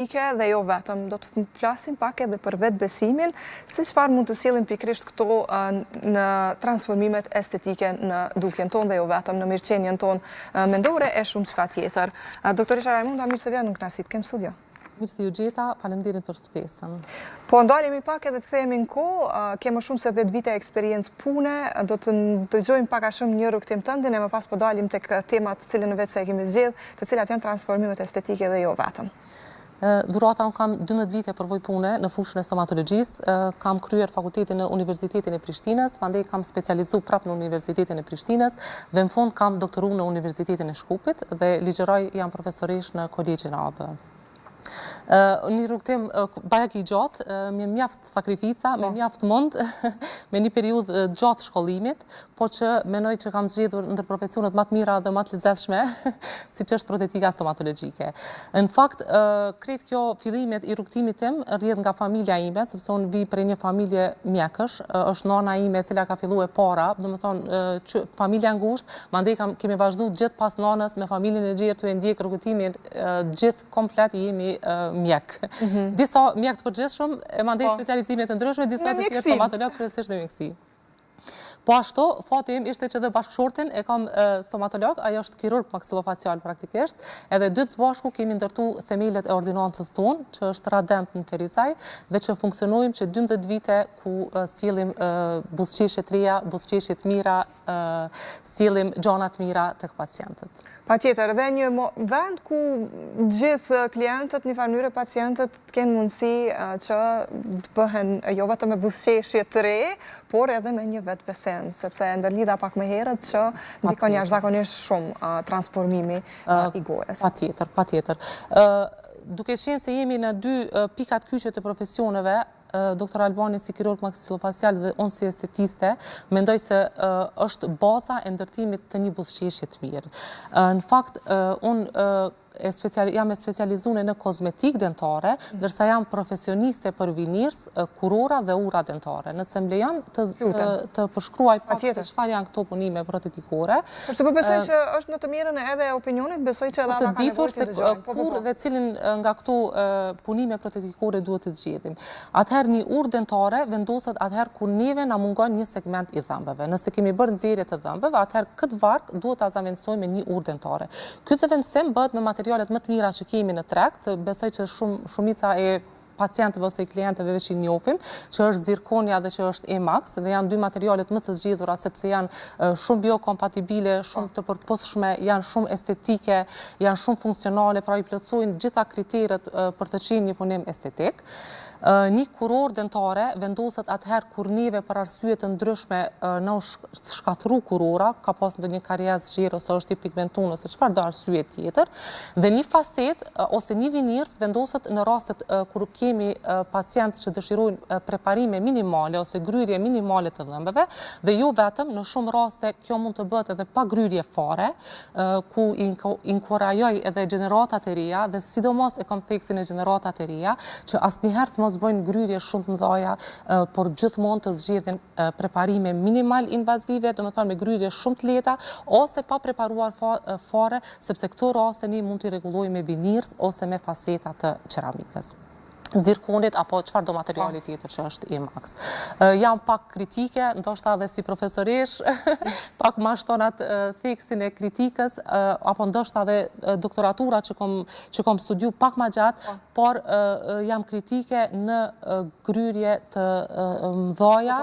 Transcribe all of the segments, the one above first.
Dhe jo vetëm, do të flasim pak edhe për vetë besimin, se çfarë mund të sillim pikrisht këto në transformimet estetike në dukjen tonë dhe jo vetëm në mirëqenien tonë mendore e shumë çka tjetër. Doktoresha Rajmunda, mirë se vjen në Knasit, kem studio. Mirë se ju gjeta, faleminderit për ftesën. Po ndalemi pak edhe të themi në kohë, kemë shumë se 10 vite eksperiencë pune, do të dëgjojmë pak a shumë një rrugtim tëndin e më pas po dalim tek temat të cilën vetë se e kemi zgjedhur, të cilat janë transformimet estetike dhe jo vetëm. Durata unë kam 12 vite përvoj pune në fushën e stomatologjisë, kam kryer fakultetin në Universitetin e Prishtinës, pandej kam specializu prapë në Universitetin e Prishtinës dhe në fund kam doktoru në Universitetin e Shkupit dhe ligjeroj jam profesoresh në Kolegjin AB. Një rrugtim bajak i gjatë, me mjaft sakrifica, me mjaft mund, me një periud gjatë shkollimit, po që menoj që kam zgjedhur ndër profesionet më të mira dhe më të lezetshme, si që është protetika stomatologjike. Në fakt, krejt kjo fillimet i rrugtimit tim rrjedh nga familja ime, sepse unë vi prej një familje mjekësh, është nana ime e cila ka fillu e para, do më thonë familja ngushtë, mandej kemi vazhdu gjithë pas nanës me familjen e gjerë të e ndjek rrugtimin gjithë komplet jemi mjek. Disa mjek të përgjithshëm e mandej specializimet të ndryshme, disa të tjerë stomatolog kryesisht me mjekësi. Po ashtu, fati im ishte që dhe bashkëshortin e kam stomatolog, ajo është kirurg maksilofacial praktikisht, edhe dy të bashku kemi ndërtu themelet e ordinancës tonë, që është Radent në Ferizaj, dhe që funksionojmë që 12 vite ku sillim buzëqeshje të reja, buzëqeshje të mira, sillim gjana të mira tek pacientët. Patjetër, dhe një vend ku gjithë klientët, një farë mënyrë pacientët të kenë mundësi që të bëhen jo vetëm me buzëqeshje të re, por edhe me një vetë besim, sepse ndërlidha pak më herët që ndikon jashtëzakonisht shumë transformimi i gojës. Patjetër. Duke qenë se jemi në dy pikat kyçe të profesioneve, Dr. Albani si kirurg maksilofacial dhe unë si estetiste, mendoj se është baza e ndërtimit të një buzëqeshje të mirë. Në fakt, unë jam e specializune në kozmetik dentare, dërsa jam profesioniste për vinirës, kurora dhe ura dentare. Nëse më lejon të përshkruaj pak se çfarë janë këto punime protetikore. Sepse po besoj që është në të mirën edhe opinionit, besoj që edhe ata kanë nevojë të dëgjojnë. Kur dhe cilin nga këto punime protetikore duhet të zgjedhim. Atëherë një urë dentare vendoset atëherë kur neve na mungon një segment i dhëmbëve. Nëse kemi bërë nxjerrje të dhëmbëve, atëherë këtë varg duhet ta zaventojmë me një urë dentare. Ky zaventim bëhet me materialet më të mira që kemi në treg, besoj që shumica e pacientëve ose klientëve veç i njohim, që është zirkonia dhe që është Emax, dhe janë dy materialet më të zgjidhura sepse janë shumë biokompatibile, shumë të përputhshme, janë shumë estetike, janë shumë funksionale, pra i plotësojnë gjitha kriteret për të qenë një punim estetik. Një kuror dentare vendoset atëherë kur neve për arsye të ndryshme në shkatëru kurora, ka pas ndonjë kariesë gjerë ose është i pigmentuar ose çfarë do arsye tjetër, dhe një faset ose një vinirës vendoset në rastet kur kemi pacientë që dëshirojnë preparime minimale ose gryrje minimale të dhëmbëve, dhe jo vetëm, në shumë raste kjo mund të bëhet edhe pa gryrje fare, ku inkurajoj edhe gjeneratat e reja dhe sidomos e kompleksin e gjeneratat e reja, që asnjëherë të mos bëjnë gryrje shumë të mëdha, por gjithmonë të zgjedhin preparime minimal invazive, do të thonë me gryrje shumë të lehta ose pa preparuar fare, sepse këto raste ne mund t'i rregullojmë me vinirës ose me faseta të qeramikës, zirkonit apo çfarë do materiali tjetër që është Emax. Jam pak kritike, ndoshta edhe si profesoresh, pak ma shton atë theksin e kritikës, apo ndoshta edhe doktoratura që kom studiu pak ma gjatë, por jam kritike në gryrje të mëdha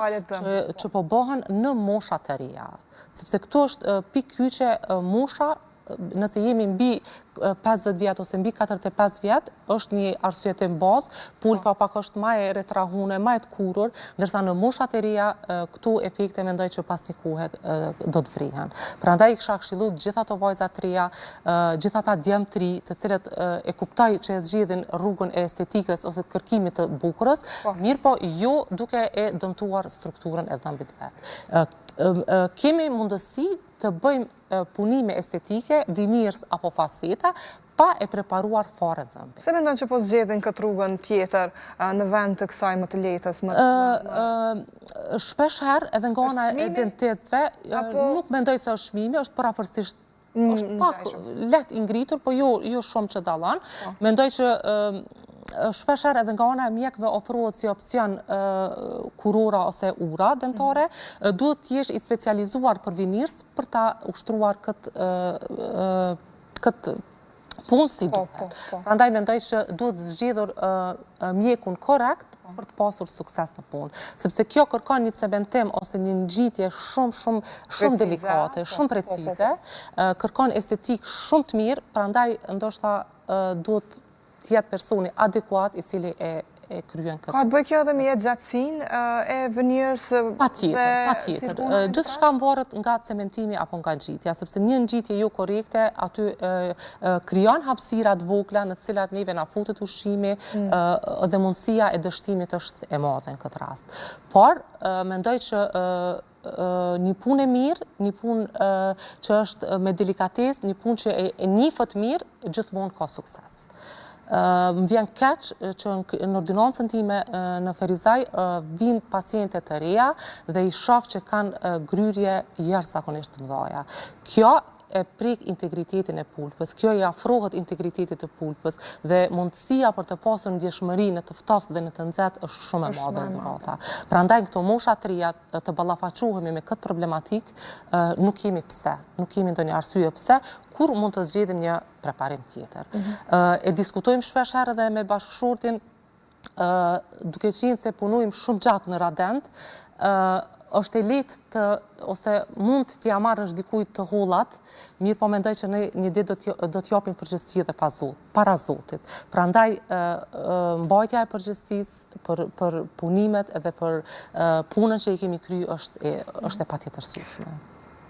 që po bëhen në mosha të reja. Sepse këtu është pikë kyçe mosha, nëse jemi mbi 50 vjet ose mbi 45 vjet, është një arsyetim bazë, pulpa pak është më e retrahune, më e të kurur, ndërsa në moshat e reja këtu efekte mendoj që pas një kohe do të vrihen. Prandaj kisha këshilluar gjithë ato vajza të reja, gjithë ata djem të ri, të cilët e kuptoj që e zgjidhin rrugën e estetikës ose të kërkimit të bukurës, mirë po jo duke e dëmtuar strukturën e dhëmbit vet. Kemi mundësi të bëjmë punime estetike, vinirës apo faseta, pa e preparuar fare dhëmbin. Se mendon që po zgjedhin këtë rrugën tjetër në vend të kësaj më të lehtës? Shpesh herë edhe nga ana e dentistëve, nuk mendoj se është çmimi, është parafërsisht është pak lehtë i ngritur, po jo shumë që dallon. Mendoj që shpesher edhe nga ana e mjekëve ofrohet si opcion kurora ose ura dentare, duhet të jesh i specializuar për vinirës për ta ushtruar këtë punë si duhet. Prandaj mendoj që duhet zgjedhur mjekun korrekt për të pasur sukses në punë. Sepse kjo kërkon një cementim ose një ngjitje shumë delikate, shumë precize, kërkon estetik shumë të mirë, prandaj ndoshta duhet të jetë personi adekuat i cili e kryen këtë. Ka të bëj kjo edhe me gjatësinë e vënirës? Patjetër. Gjithçka varet nga cementimi apo nga ngjitja, sepse një ngjitje jo korrekte aty krijon hapësira të vogla në të cilat neve na futet ushqimi dhe mundësia e dështimit është e madhe në këtë rast. Por mendoj që një punë e mirë, një punë që është me delikatesë, një punë që e nifët mirë, gjithmonë ka sukses. Më vjen keq që në ordinancën time në Ferizaj vinë paciente të reja dhe i shoh që kanë gryrje jashtëzakonisht të mëdha. Kjo e prek integritetin e pulpës, kjo i afrohet integritetit të pulpës dhe mundësia për të pasur ndjeshmëri në të ftoftë dhe në të nxehtë është shumë e madhe në rrota. Prandaj këto mosha të reja të ballafaqohemi me këtë problematik, nuk kemi pse, nuk kemi ndonjë arsye pse, kur mund të zgjedhim një preparim tjetër. E diskutojmë shpesh herë edhe me bashkëshortin, duke qenë se punojmë shumë gjatë në Radent, është e lehtë ose mund t'ia marrësh dikujt të hollat, mirë po mendoj që ne një ditë do t'japim përgjegjësi edhe para Zotit. Prandaj mbajtja e përgjegjësisë për punimet edhe për punën që i kemi kryer është e patjetërsueshme.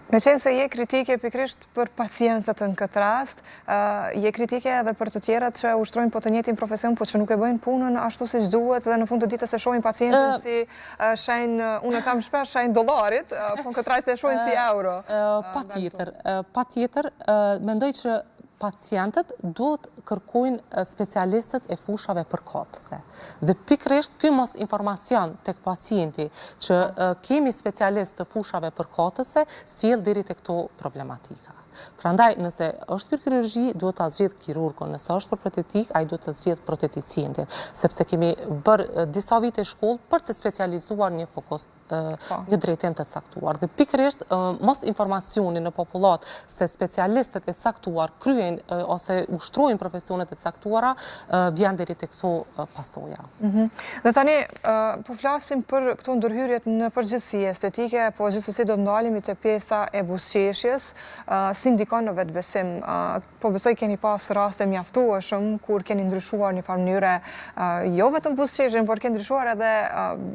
Me qenë se je kritike pikrisht për pacientët në këtë rast, je kritike edhe për të tjerat që ushtrojnë po të njëjtin profesion, po që nuk e bëjnë punën ashtu si duhet dhe në fund të ditës e shohin pacientën si shenjë, unë kam shpesh shenjë dollarit, po në këtë rast e shohin si euro. Patjetër, mendoj që pacientët duhet kërkojnë specialistët e fushave përkatëse. Dhe pikërisht ky mos informacion tek pacienti që kemi specialistë të fushave përkatëse sjell deri tek këto problematika. Prandaj, nëse është për kirurgji, duhet ta zgjedh kirurgun, nëse është për protetik, ai duhet të zgjedh proteticintin, sepse kemi bërë disa vite shkollë për të specializuar një fokus, një drejtim të caktuar. Dhe pikërisht mos informacioni në popullat se specialistët e caktuar kryejnë ose ushtrojnë profesionet e caktuara, vjen deri tek këto pasoja. Dhe tani, po flasim për këto ndërhyrjet në përgjithësi estetike, po gjithsesi do të ndalemi te pjesa e buzëqeshjes, si ndikon në vetbesim. Po besoj keni pas raste mjaftueshëm kur keni ndryshuar një farë mënyre jo vetëm buzëqeshjen, por keni ndryshuar edhe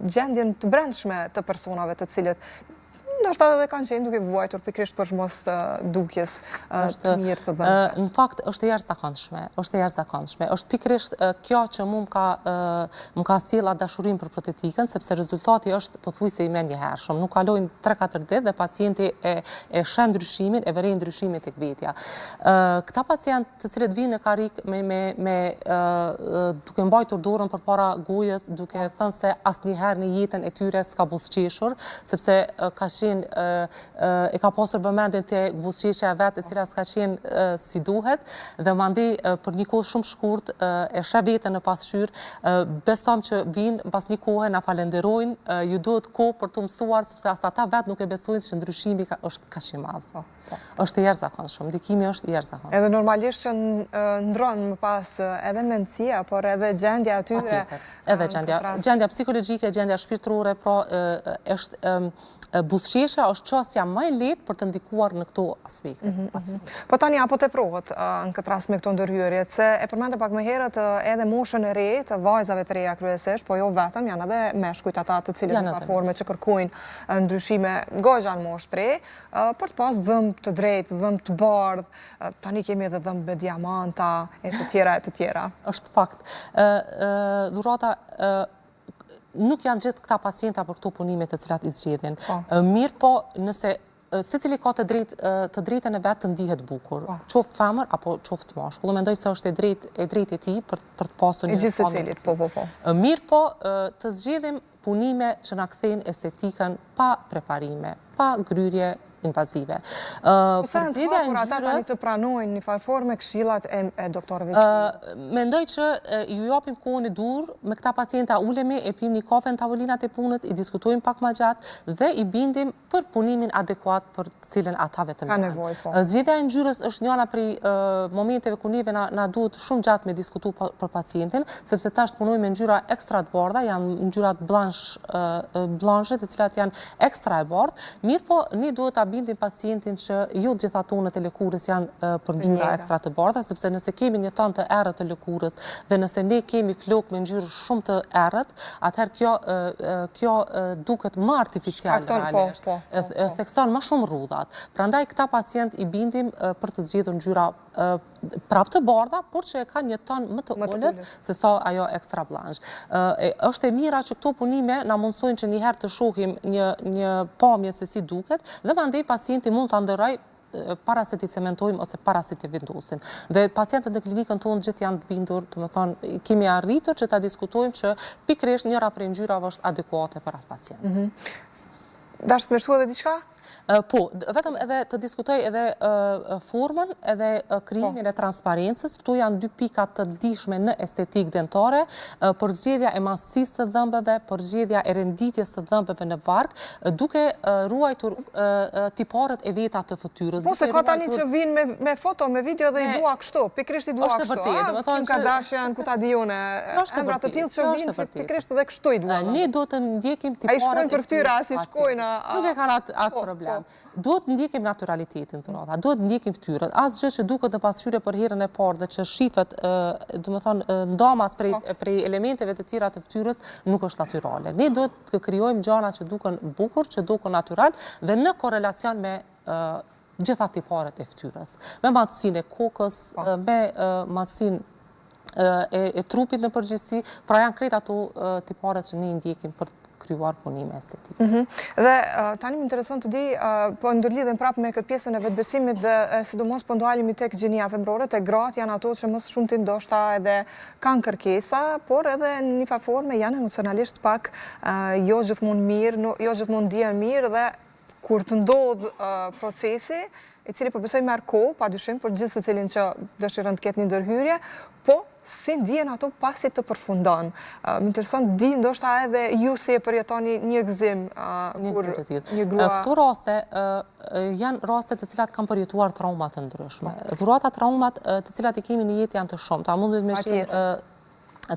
gjendjen të brendshme të personave të cilët ndoshta edhe kanë qenë duke vuajtur pikërisht për mos dukjes të mirë të dhënave. Në fakt është e jashtëzakonshme, është pikërisht kjo që më ka sjellë dashurinë për protetikën, sepse rezultati është pothuajse i menjëhershëm. Nuk kalojnë 3-4 ditë dhe pacienti e sheh ndryshimin, e vërej ndryshimin tek vetja. Këta pacientë të cilët vinë në karrik me duke mbajtur dorën përpara gojës, duke thënë se asnjëherë në jetën e tyre s'ka buzëqeshur, sepse ka e ka pasur vëmendjen te buzëqeshja e vet, e cila s'ka qenë si duhet, dhe mandej për një kohë shumë shkurt e sheh veten në pasqyrë, besom që vinë pas një kohe na falenderojnë, ju duhet kohë për të mësuar, sepse as ata vet nuk e besojnë se ndryshimi është kaq i madh. Është i jashtëzakonshëm, ndikimi është i jashtëzakonshëm. Edhe normalisht që ndron më pas edhe mendësia, por edhe gjendja atyre. Edhe gjendja psikologjike, gjendja shpirtërore, pra është buzëqeshja është çështja më e lehtë për të ndikuar në këto aspekte. Po tani apo teprohet në këtë rast me këto ndërhyrje, se e përmendëm pak më herët edhe moshën e re të vajzave të reja kryesisht, po jo vetëm, janë edhe meshkujt ata të cilët në platforme që kërkojnë ndryshime goxha në moshë të re, për të pas dhëmb të drejtë, dhëmb të bardhë, tani kemi edhe dhëmb me diamanta e të tjera. Është fakt. Dhurata nuk janë gjithë këta pacienta për këto punime të cilat i zgjedhin. Mirë po, nëse secili ka të drejtën e vet të ndihet bukur, qoftë femër apo qoftë mashkull. Mendoj se është e drejtë e tij për të pasur një gjithë secilit, po. Mirë po, të zgjedhim punime që na kthejnë estetikën pa preparime, pa gryrje, invazive. Sa janë të hapur ata tani të pranojnë një farë forme këshillat e doktorëve? Mendoj që ju japim kohën e dur, me këta pacienta ulemi, e pim një kafe në tavolinat e punës, i diskutojmë pak më gjatë dhe i bindim për punimin adekuat për cilën ata vetëm ka nevojë, po. Zgjedhja e ngjyrës është njëra prej momenteve ku neve na duhet shumë gjatë me diskutu për pacientin, sepse tash punojmë me ngjyra ekstra të bardha, janë ngjyrat blanche, të cilat janë ekstra e bardhë. Mirë po, ne duhet ta bindim pacientin që jo të gjitha tonët e lëkurës janë për ngjyra ekstra të bardha, sepse nëse kemi një tonë të errët të lëkurës dhe nëse ne kemi flokë me ngjyrë shumë të errët, atëherë kjo duket më artificial realisht. Thekson më shumë rrudhat. Prandaj këta pacient i bindim për të zgjedhur ngjyra prapë të bardha, por që e ka një ton më të ulët se sa ajo ekstra blanche. Është e mira që këto punime na mundsojnë që një herë të shohim një pamje se si duket dhe mandej pacienti mund ta ndërroj para se t'i cementojmë ose para se t'i vendosim. Dhe pacientët në klinikën tonë gjithë janë të bindur, do të thonë, kemi arritur që ta diskutojmë që pikërisht njëra prej ngjyrave është adekuate për atë pacient. Dash të më shtua edhe diçka? Po, vetëm edhe të diskutoj edhe formën, edhe krijimin e transparencës. Këtu janë dy pika të ndihshme në estetik dentare, përzgjedhja e masisë të dhëmbëve, përzgjedhja e renditjes së dhëmbëve në varg, duke ruajtur tiparet e veta të fytyrës. Po se ka tani që vinë me foto, me video dhe i dua kështu, pikërisht i dua kështu. Kim Kardashian, ku ta di unë, emra të tillë që vinë pikërisht edhe kështu i dua. Ne do të ndjekim tiparet. Ai shkojnë për fytyra, si shkojnë. Nuk e kanë atë problem. Duhet ndjekim naturalitetin të rrota, duhet ndjekim fytyrën. Asgjë që duket në pasqyrë për herën e parë dhe që shifet, domethënë ndamas prej elementeve të tjera të fytyrës nuk është natyrale. Ne duhet të krijojmë gjëra që duken bukur, që duken natyral dhe në korrelacion me gjitha tiparet e fytyrës. Me matësinë e kokës, me matësinë e trupit në përgjithësi, pra janë krejt ato tiparet që ne ndjekim për krijuar punime estetike. Dhe tani më intereson të di, po ndërlidhem prapë me këtë pjesën e vetbesimit dhe sidomos po ndalemi tek gjinia femrore, tek gratë janë ato që më së shumti ndoshta edhe kanë kërkesa, por edhe në një farë forme janë emocionalisht pak jo gjithmonë mirë, jo gjithmonë ndihen mirë dhe kur të ndodh procesi, i cili po besoj merr kohë, padyshim për gjithë secilin që dëshiron të ketë një ndërhyrje, po si ndihen ato pasi të përfundon. Më intereson di ndoshta edhe ju si e përjetoni një gëzim kur një grua. Këto raste janë raste të cilat kanë përjetuar trauma të ndryshme. Dhurata traumat të cilat i kemi në jetë janë të shumta. Mundet me qenë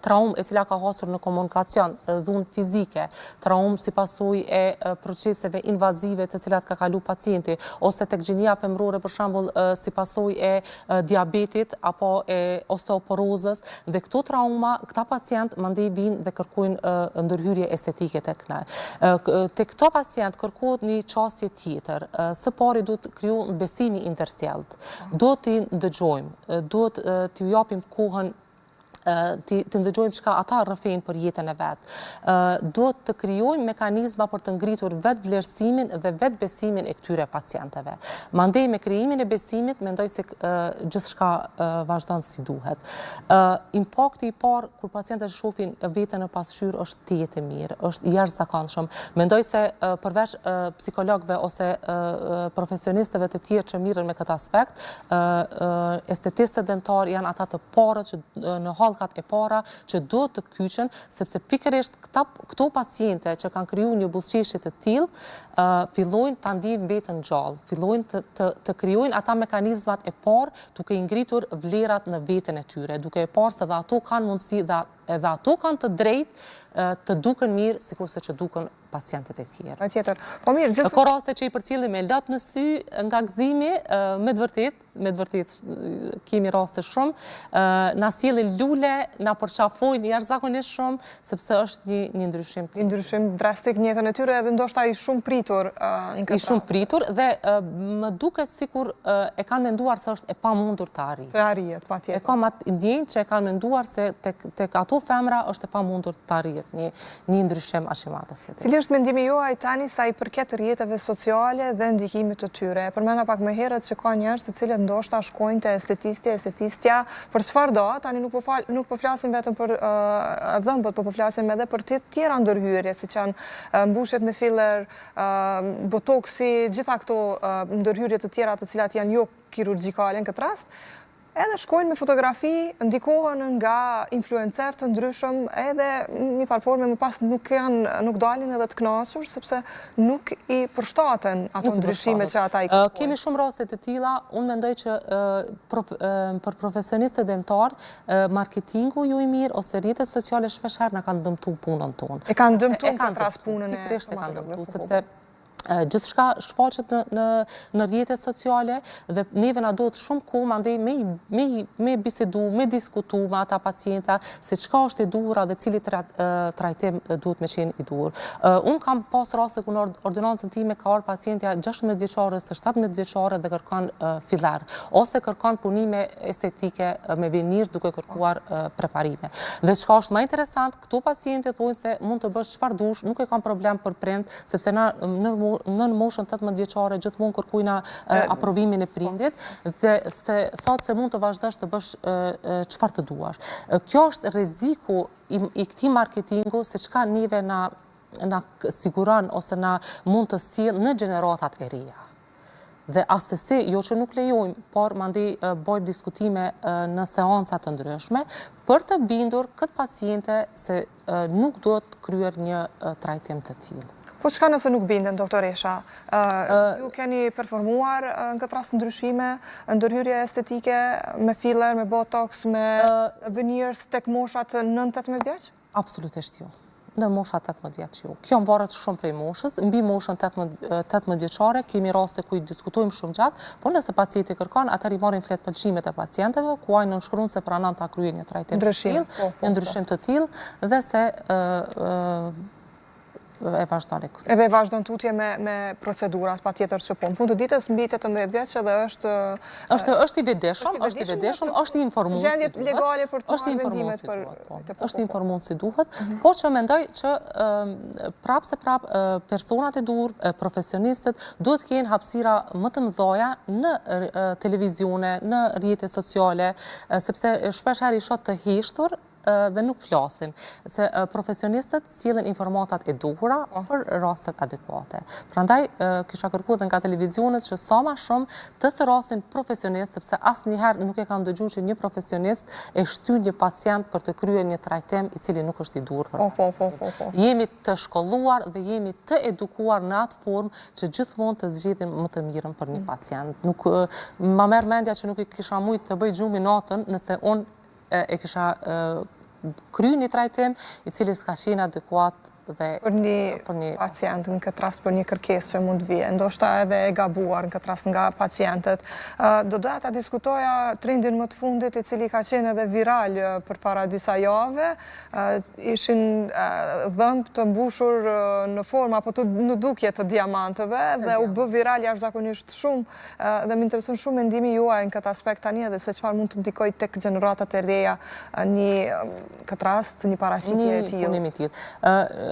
traumë e cila ka hasur në komunikacion, dhunë fizike, traumë si pasojë e proceseve invazive të cilat ka kalu pacienti, ose tek gjinia femrore për shembull si pasojë e diabetit apo e osteoporozës, dhe këto trauma, këta pacient mandej vinë dhe kërkojnë ndërhyrje estetike tek ne. Tek këto pacient kërkohet një qasje tjetër. Së pari duhet kriju besimi intersjellët. Duhet t'i ndëgjojmë, duhet t'ju japim kohën të ndëgjojmë çka ata rrëfejnë për jetën e vet. Duhet të krijojmë mekanizma për të ngritur vetë vlerësimin dhe vetë besimin e këtyre pacientëve. Mandej me krijimin e besimit mendoj se gjithçka vazhdon si duhet. Impakti i parë kur pacientët shohin veten në pasqyrë është tetë e mirë, është jashtëzakonshëm. Mendoj se përveç psikologëve ose profesionistëve të tjerë që mirën me këtë aspekt, estetistët dentar janë ata të parë që në e para që duhet të kyçen, sepse pikërisht këto paciente që kanë kriju një buzëqeshje të tillë fillojnë ta ndjejnë veten gjallë, fillojnë të krijojnë ata mekanizmat e parë duke i ngritur vlerat në veten e tyre, duke e parë se dhe ato kanë mundësi dhe edhe ato kanë të drejtë të duken mirë sikurse që duken pacientët e tjerë. Patjetër. Po mirë, gjithë ka raste që i përcjellim me lot në sy nga gëzimi, me të vërtet kemi raste shumë, na sjellin lule, na përqafojnë jashtëzakonisht shumë, sepse është një ndryshim. Një ndryshim drastik në jetën e tyre edhe ndoshta i shumë pritur në këtë. I shumë pritur dhe më duket sikur e kanë menduar se është e pamundur të arrihet. Të arrihet, patjetër. E kam atë ndjenjë që e kanë menduar se tek ato këtu femra është e pamundur të arrihet një ndryshim aq i madh estetik. Cili është mendimi juaj tani sa i përket rrjeteve sociale dhe ndikimit të tyre? Përmenda pak më herët që ka njerëz të cilët ndoshta shkojnë te estetistja për çfarë do, tani nuk po flasim vetëm për dhëmbët, po flasim edhe për të tjera ndërhyrje, siç janë mbushjet me filler, botoksi, gjitha këto ndërhyrje të tjera të cilat janë jo kirurgjikale në këtë rast, edhe shkojnë me fotografi, ndikohen nga influencer të ndryshëm, edhe një farë forme më pas nuk dalin edhe të kënaqur, sepse nuk i përshtaten ato ndryshime që ata i kërkojnë. Kemi shumë raste të tilla, unë mendoj që për profesionistët dentar, marketingu ju i mirë ose rrjetet sociale shpeshherë na kanë dëmtuar punën tonë. E kanë dëmtuar këtë rast punën e stomatologëve, sepse gjithçka shfaqet në rrjetet sociale dhe neve na duhet shumë kohë mandej me bisedu, me diskutu me ata pacienta se çka është e duhur dhe cili trajtim duhet me qenë i duhur. Unë kam pas raste ku në ordinancën time ka ardhur pacientja 16 vjeçare ose 17 vjeçare dhe kërkon filler ose kërkon punime estetike me venir duke kërkuar preparime. Dhe çka është më interesant, këto pacientë thonë se mund të bësh çfarë dush, nuk e kam problem për prind, sepse na në moshën 18 vjeçare gjithmonë kërkojna aprovimin e prindit dhe se thotë se mund të vazhdosh të bësh çfarë të duash. Kjo është rreziku i këtij marketingu se çka neve na siguron ose na mund të sjell në gjeneratat e reja. Dhe asesi, jo që nuk lejojmë, por mandej bëjmë diskutime në seanca të ndryshme për të bindur këtë paciente se nuk duhet kryer një trajtim të tillë. Po çka nëse nuk binden, doktoresha? Ju keni performuar në këtë rast ndryshime, ndërhyrje estetike, me filler, me botox, me veneers tek moshat 9-18 vjeç? Absolutisht jo. Në mosha 18 vjeç jo. Kjo varet shumë prej moshës. Mbi moshën 18 vjeçare kemi raste ku i diskutojmë shumë gjatë, por nëse pacienti kërkon, atëherë i marrim flet pëlqimet e pacientëve, ku ai nënshkruan se pranon ta kryejë një trajtim të tillë, një ndryshim të tillë dhe se e vazhdon. Edhe vazhdon tutje me procedurat, patjetër që po. Në fund të ditës mbi 18 vjeç edhe është i vedeshëm, është i informuar. Gjendjet legale për të marrë vendimet për është i informuar si duhet, po që mendoj që prapë personat e duhur, profesionistët duhet të kenë hapësira më të mëdha në televizione, në rrjete sociale, sepse shpesh herë i shoh të heshtur dhe nuk flasin, se profesionistët sjellin informatat e duhura për rastet adekuate. Prandaj kisha kërkuar edhe nga televizionet që sa më shumë të thrasin profesionistë, sepse asnjëherë nuk e kam dëgjuar që një profesionist e shtyn një pacient për të kryer një trajtim i cili nuk është i duhur për pacientin. Jemi të shkolluar dhe jemi të edukuar në atë formë që gjithmonë të zgjidhim më të mirën për një pacient. Nuk ma merr mendja që nuk i kisha mujt të bëj gjumi natën nëse unë e kisha kry një trajtim i cili s'ka qenë adekuat për një pacient, në këtë rast për një kërkesë që mund vije, ndoshta edhe e gabuar në këtë rast nga pacientët. Do doja ta diskutoja trendin më të fundit i cili ka qenë edhe viral për para disa jave, ishin dhëmb të mbushur në formë apo në dukje të diamantëve dhe u bë viral jashtëzakonisht shumë dhe më intereson shumë mendimi juaj në këtë aspekt tani edhe se çfarë mund të ndikojë tek gjeneratat e reja këtë rast një paraqitje e tillë. Një punim i tillë.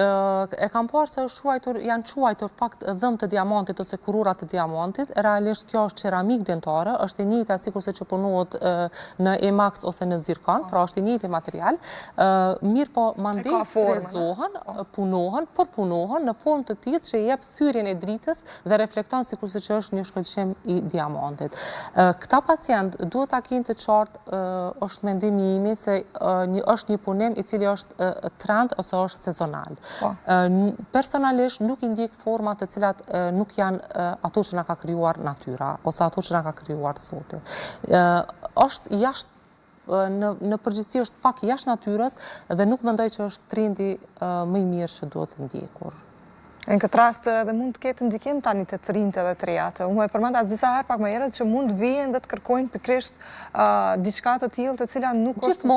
E kam parë se janë quajtur fakt dhëmb të diamantit ose kurura të diamantit. Realisht kjo është ceramik dentare, është e njëjta sikurse që punohet në emax ose në zirkon, pra është i njëjti material. Mirë po mandej frezohen, përpunohen në formë të tillë që jep thyrjen e dritës dhe reflekton sikurse që është një shkëlqim i diamantit. Këta pacient duhet ta kenë të qartë, është mendimi im se është një punim i cili është trend ose është sezonal. Personalisht nuk i ndjek forma të cilat nuk janë ato që na ka krijuar natyra ose ato që na ka krijuar Zoti. Është jashtë në përgjithësi është pak jashtë natyrës dhe nuk mendoj që është trendi më i mirë që duhet të ndjekur. Në këtë rast edhe mund të ketë ndikim tani të të rinjtë edhe të rejat. Unë e përmend as disa herë pak më herët që mund vijen dhe të kërkojnë pikërisht diçka të tillë të cila nuk është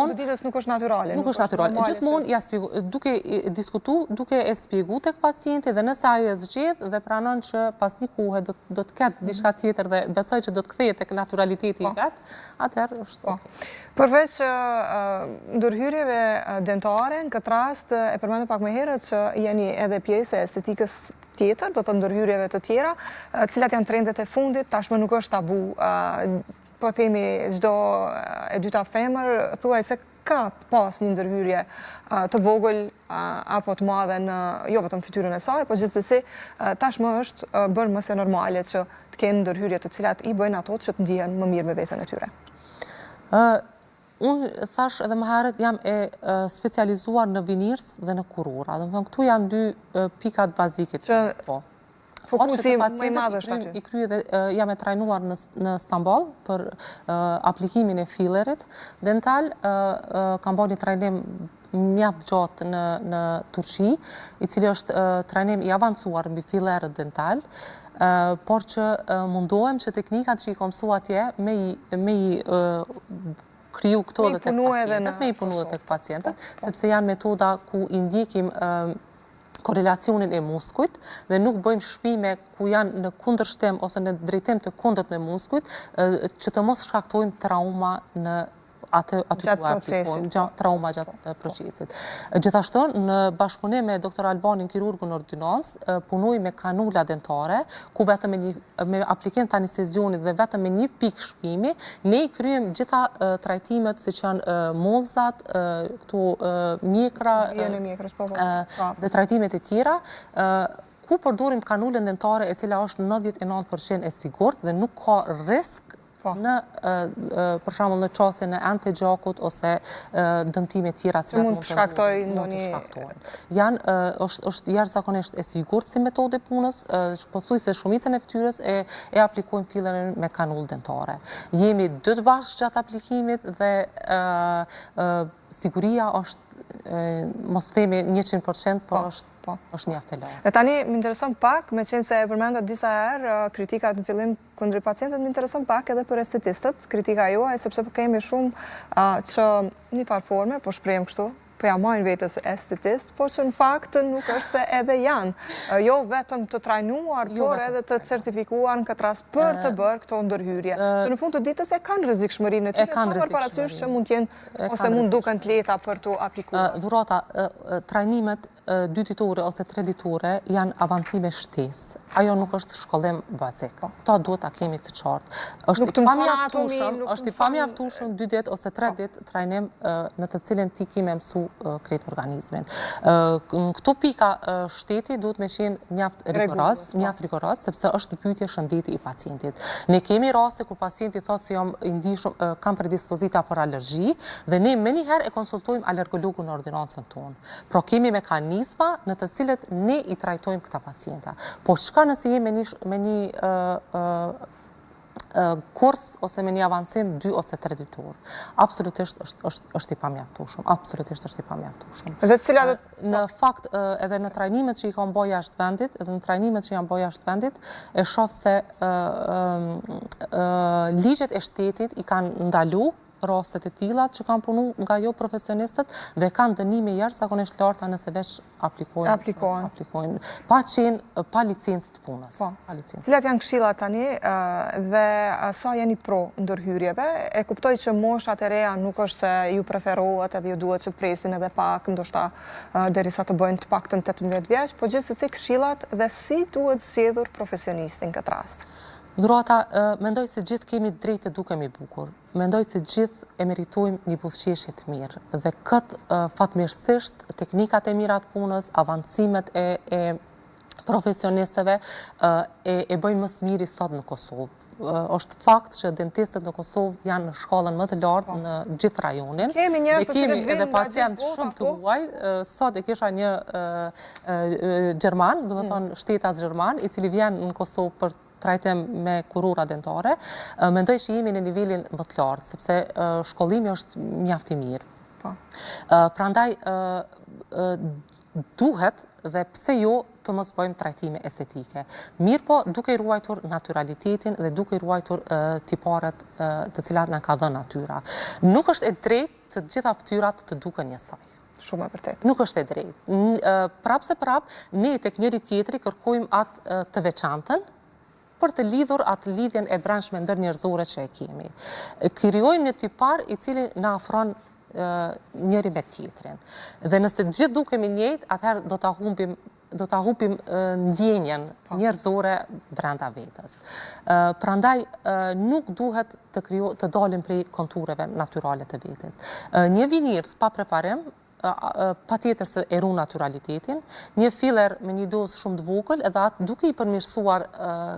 natyrale. Nuk është natyrale. Gjithmonë duke diskutu, duke e shpjegu tek pacienti dhe nëse ai e zgjedh dhe pranon që pas një kohe do të ketë diçka tjetër dhe besoj që do të kthehet tek naturaliteti i vet, atëherë është. Përveç ndërhyrjeve dentare, në këtë rast e përmendëm pak më herët që jeni edhe pjesë e estetikës tjetër, do të ndërhyrjeve të tjera, cilat janë trendet e fundit, tashmë nuk është tabu. Po themi çdo e dyta femër thuaj se ka pas një ndërhyrje të vogël apo të madhe në jo vetëm fytyrën e saj, po gjithsesi tashmë është bërë më se normale që të kenë ndërhyrje të cilat i bëjnë ato që të ndihen më mirë me veten e tyre. Unë thash edhe më herët jam e specializuar në vinirs dhe në kurora. Do të thonë këtu janë dy pikat bazike. Fokusi më i madh është aty. I krye dhe jam e trajnuar në Stamboll për aplikimin e fillerit dental. Kam bërë një trajnim mjaft gjatë në Turqi, i cili është trajnim i avancuar mbi fillerët dental, por që mundohem që teknikat që i kam mësuar atje me i kriju këto dhe tek pacientët, me i punu dhe tek pacientët, sepse janë metoda ku i ndjekim korelacionin e muskujt dhe nuk bëjmë shpime ku janë në kundërshtim ose në drejtim të kundërt me muskujt, që të mos shkaktojnë trauma në trauma gjatë procesit. Gjithashtu, në bashkëpunim me doktor Albanin, kirurgun ordinancë, punoj me kanula dentare, ku vetëm me aplikim të anestezionit dhe vetëm me një pikë shpimi, ne i kryem gjitha trajtimet si që janë mollzat, këtu mjekra dhe trajtimet e tjera, ku përdorim kanulën dentare e cila është 99% e sigurt dhe nuk ka risk në për shembull në çastin e antegjakut ose dëmtime tjera që mund të shkaktojnë ndonjë. Është jashtëzakonisht e sigurt si metodë punës, pothuajse shumicën e fytyrës e aplikojmë fillerin me kanullë dentare. Jemi 2 bashkë gjatë aplikimit dhe siguria është mos themi 100%, por është mjaft e lartë. Dhe tani më intereson pak, me qenë se e përmenda disa herë kritikat në fillim kundër pacientët, më intereson pak edhe për estetistët, kritika juaj, sepse kemi shumë që një farë forme, po shprehem kështu, po ja marrin vetës estetist, por që në fakt nuk është se edhe janë. Jo vetëm të trajnuar, por edhe të certifikuar në këtë rast për të bërë këto ndërhyrje. Që në fund të ditës e kanë rrezikshmërinë e tyre, por parasysh që mund t'jenë ose mund duken të lehta për të aplikuar. Dhurata, trajnimet 2 ditore ose 3 ditore janë avancime shtesë. Ajo nuk është shkollim bazik. Këta duhet ta kemi të qartë. Është i pamjaftueshëm 2 ditë ose 3 ditë trajnim në të cilin ti ke mësu krejt organizmin. Këto pika shteti duhet me qenë mjaft rigoroz, sepse është në pyetje shëndeti i pacientit. Ne kemi raste ku pacienti thotë se jam i ndihshëm, kam predispozita për alergji dhe ne menjëherë e konsultojmë alergologun në ordinancën tonë. Pra kemi mekanisma në të cilët ne i trajtojmë këta pacienta. Po çka nëse jemi me një kurs ose me një avancim 2 ose 3 ditor. Absolutisht është i pamjaftueshëm. Absolutisht është i pamjaftueshëm. Dhe cilat në fakt edhe në trajnimet që i kanë bërë jashtë vendit, edhe në trajnimet që janë bërë jashtë vendit, e shoh se ligjet e shtetit i kanë ndalu rastet e tilla që kanë punu nga jo profesionistët dhe kanë dënime jashtëzakonisht larta nëse veç aplikojnë. Pa licencë të punës. Cilat janë këshillat tani dhe sa jeni pro ndërhyrjeve? E kuptoj që moshat e reja nuk është se ju preferohet edhe ju duhet që të presin edhe pak, ndoshta derisa të bëjnë të paktën 18 vjeç, po gjithsesi këshillat dhe si duhet zgjedhur profesionistin në këtë rast? Dhurata, mendoj se gjithë kemi drejtë të dukemi bukur. Mendoj se gjithë e meritojmë një buzëqeshje të mirë. Dhe këtë fatmirësisht, teknikat e mira të punës, avancimet e profesionistëve e bëjnë më së miri sot në Kosovë. Është fakt që dentistët në Kosovë janë në shkallën më të lartë në gjithë rajonin. Kemi edhe pacient shumë të huaj. Sot e kisha një Gjerman, do të thonë shtetas Gjerman, i cili vjen në Kosovë për trajtim me kurora dentare, mendoj që jemi në nivelin më të lartë, sepse shkollimi është mjaft i mirë. Prandaj, duhet dhe pse jo të mos bëjmë trajtime estetike. Mirë po duke i ruajtur naturalitetin dhe duke i ruajtur tiparet të cilat na ka dhënë natyra. Nuk është e drejtë që të gjitha fytyrat të duken njësoj. Shumë e vërtet. Nuk është e drejtë. Prap se prap, ne tek njëri tjetri kërkojmë atë të veçantën, për të lidhur atë lidhjen e brendshme ndërnjerëzore që e kemi. Krijojmë një tipar i cili na afron njëri me tjetrin. Dhe nëse gjithë dukemi njëjtë, atëherë do ta humbim ndjenjen njerëzore brenda vetës. Prandaj nuk duhet të dalim prej kontureve natyrale të vetës. Një vinirës pa preparim patjetër se e ruan naturalitetin, një filler me një dozë shumë të vogël, edhe atë duke i përmirësuar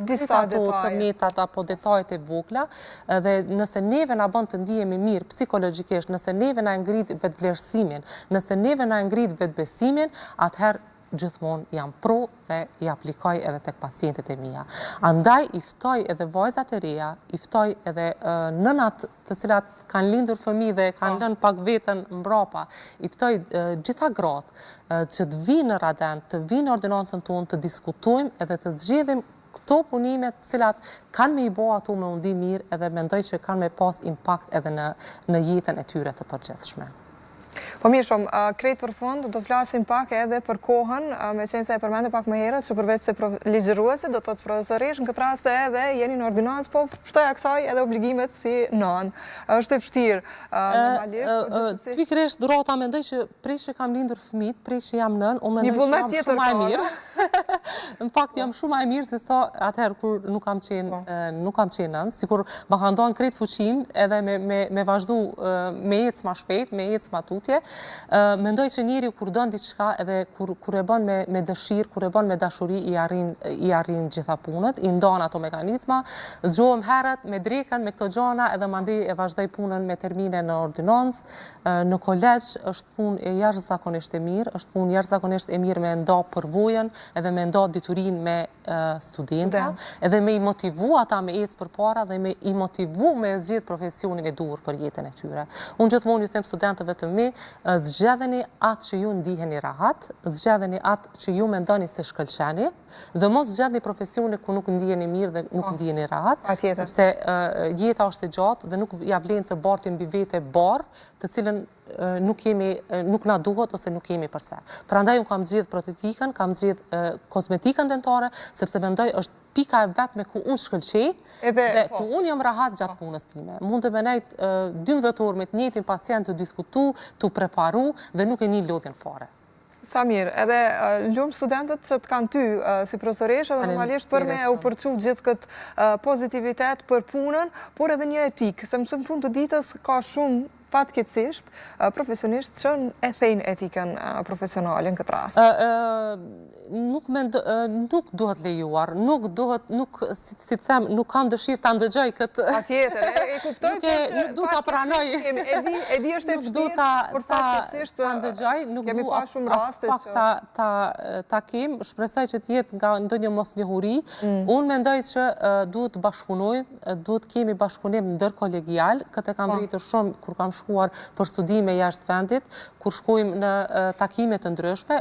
disa të metat apo detajet e vogla, dhe nëse neve na bën të ndihemi mirë psikologjikisht, nëse neve na ngrit vetvlerësimin, nëse neve na ngrit vetbesimin, atëherë gjithmonë jam pro dhe i aplikoj edhe tek pacientët e mia. Andaj i ftoj edhe vajzat e reja, i ftoj edhe nënat të cilat kanë lindur fëmijë dhe kanë lënë pak veten mbrapa, i ftoj gjitha gratë që të vinë në Radent, të vinë në ordinancën tonë, të diskutojmë edhe të zgjedhim këto punime të cilat kanë me i bo ato me undi mirë edhe mendoj që kanë me pas impakt edhe në jetën e tyre të përgjithshme. Po mirë shumë, krejt për fund, do të flasim pak edhe për kohën, me qenë se e përmende pak më herët, që përveç se ligjëruese, do të thotë profesorish, në këtë rast edhe jeni në ordinancë, po shtoja kësaj edhe obligimet si nën. Është e vështirë, normalisht. Pikërisht durata mendoj që prej që kam lindur fëmijët, prej që jam nën, unë mendoj që jam shumë më e mirë. Në fakt jam shumë më e mirë se sa atëherë kur nuk kam qenë nën, sikur ma ka ndonë krejt fuqinë edhe me vazhdu me ecë më shpejt, me ecë më tutje. Mendoj që njeri kur don diçka edhe kur e bën me dëshirë, kur e bën me dashuri i arrin gjitha punët, i ndan ato mekanizma, zgjohem herët me drekën, me këto gjana edhe mandej e vazhdoj punën me termine në ordinancë, në kolegj është punë e jashtëzakonisht e mirë, është punë jashtëzakonisht e mirë me nda përvojën edhe me nda diturinë me studenta, edhe me i motivu ata me ecë përpara dhe me i motivu me zgjedh profesionin e duhur për jetën e tyre. Unë gjithmonë ju them studentëve të mi, zgjedheni atë që ju ndiheni rahat, zgjedheni atë që ju mendoni se shkëlqeni, dhe mos zgjedhni profesione ku nuk ndiheni mirë dhe nuk ndiheni rahat, sepse jeta është e gjatë dhe nuk ja vlen të bartim mbi vete barë, të cilën nuk na duhet ose nuk kemi përse. Prandaj unë kam zgjedh protetikën, kam zgjedh kozmetikën dentare, sepse mendoj është pika e vetme ku unë shkëlqej dhe ku unë jam rahat gjatë punës time. Mund të benejt 12 orë me të njëjtin pacient të diskutu, të preparu dhe nuk e një lodhin fare. Sa mirë, edhe lumë studentët që të kanë ty si profesoresh edhe normalisht për me u përçu gjithë këtë pozitivitet për punën, por edhe një etikë, se mësë në fund të ditës ka shumë fatkeqësisht profesionisht që e thejnë etikën profesionale në këtë rast. Nuk duhet lejuar, nuk kam dëshirë të ndëgjoj këtë... Patjetër, e kuptoj, nuk du të pranoj. E di është e vështirë, por fatkeqësisht kemi pa shumë raste që... Ta kem, shpresoj që t'jetë nga ndonjë mosnjohuri. Unë mendoj që duhet bashkëpunojmë, duhet kemi bashkëpunim ndërkolegial, këtë e kam vritur shumë kur kam shkuar për studime jashtë vendit, kur shkojmë në takime të ndryshme.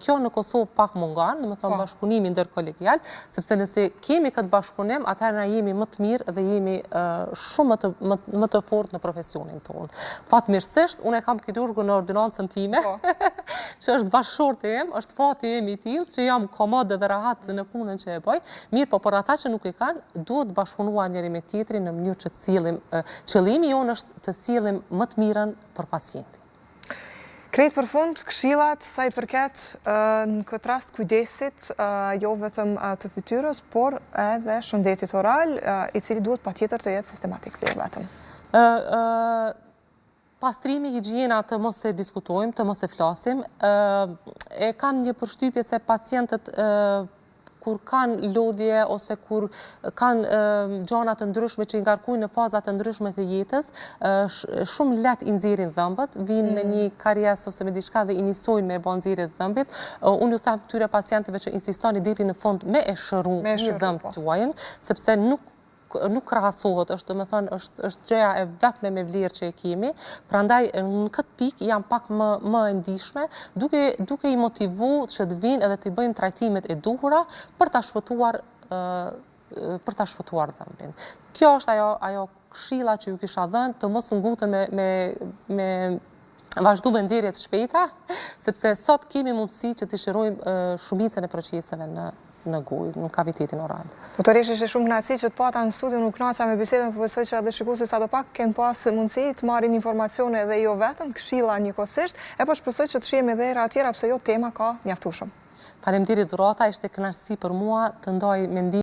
Kjo në Kosovë pak mungan, në më thonë bashkëpunimi ndërkolegial, sepse nëse kemi këtë bashkëpunim, atëherë na jemi më të mirë dhe jemi shumë më të fortë në profesionin tonë. Fatmirësisht, unë e kam kirurgu në ordinancën time, që është bashkëshortë em, është fati em i tillë, që jam komode dhe rahat në punën që e bëj. Mirë, po për ata që nuk e kanë, duhet bashkëpunuar njëri me tjetrin në mënyrë që të sillim. Qëllimi jonë është të sillim më të mirën për pacientin. Krejt për fund, këshillat sa i përket në këtë rast kujdesit, jo vetëm të fytyrës, por edhe shëndetit oral, i cili duhet patjetër të jetë sistematik dhe vetëm. Pastrimi, higjiena të mos e diskutojmë, të mos e flasim. E kam një përshtypje se pacientët kur kanë lodhje ose kur kanë gjana të ndryshme që i ngarkujnë në fazat të ndryshme të jetës, shumë let i nxjerrin dhëmbët, vinë me një karjes ose me diçka dhe i nisojnë me bën nxjerrje të dhëmbit. Unë ju them këtyre pacientëve që insistoni deri në fund me e shëru një dhëmb tuajin, sepse nuk nuk krahasohet, është domethënë është gjëja e vetme me vlerë që e kemi, prandaj në këtë pikë jam pak më e ndihshme, duke i motivu që të vinë edhe të bëjnë trajtimet e duhura për ta shpëtuar dhëmbin. Kjo është ajo këshilla që ju kisha dhënë, të mos ngutën me vazhdu me nxjerrje të shpejta, sepse sot kemi mundësi që të shërojmë shumicën e proceseve në gojë, në kavitetin oral. Doktoresh, ishte shumë kënaqësi që të pata në studio, nuk kënaqa me bisedën, por besoj që edhe shikuesit sadopak kanë pas mundësi të marrin informacione dhe jo vetëm këshilla njëkohësisht, e po shpresoj që të shihem edhe era tjera pse jo tema ka mjaftueshëm. Faleminderit Dhurata, ishte kënaqësi për mua të ndaj mendimin